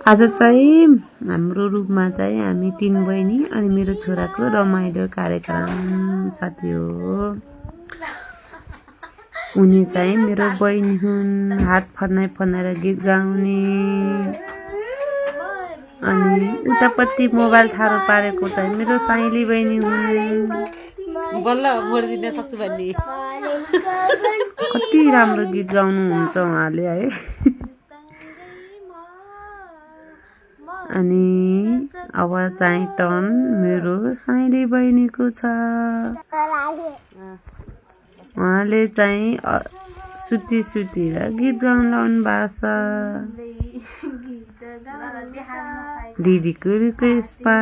आज चाहिँ हाम्रो रूपमा चाहिँ हामी 3 बहिनी अनि मेरो छोराको रमाइलो कार्यक्रम साथी हो। उनी चाहिँ मेरो बहिनी हुन्, हात फन्नाएर गीत गाउने। अनि उतापट्टि मोबाइल थारो पारेको चाहिँ मेरो साइली बहिनी हुन्। बल्ल बोल्दिन सक्छु भन्ने कति राम्रो गीत गाउनुहुन्छ उहाँले है। अनि अब चाहिँ टर्न मेरो साइली बहिनीको छ। उहाँले चाहिँ सुती र गीत गाउन लाउनु भएको छ। दिदीको रिक्वेस्टमा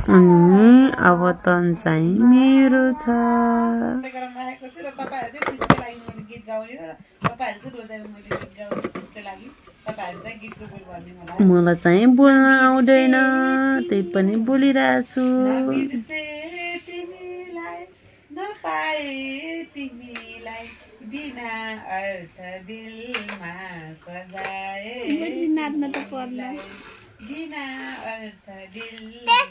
अनि अब टर्न चाहिँ मेरो छ। मलाई चाहिँ बोल्न आउँदैन, त्यही पनि बोलिरहेछु। बिना अर्थ दिलमा सजाए नाच्न त पर्ला। बिना अर्थ दिलमा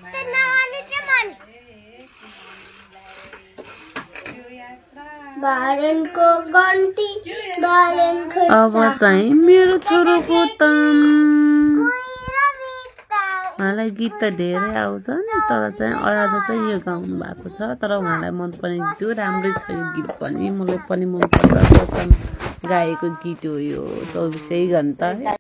बालनको गन्टी बालन अब चाहिँ मेरो छोरोको तम। उहाँलाई गीत त धेरै आउँछ तर चाहिँ आज चाहिँ यो गाउनु भएको छ। तर उहाँलाई मनपर्ने गीत हो, राम्रै छ यो गीत पनि, मलाई पनि मनपर्छ। गाएको गीत हो यो 24 घण्टा।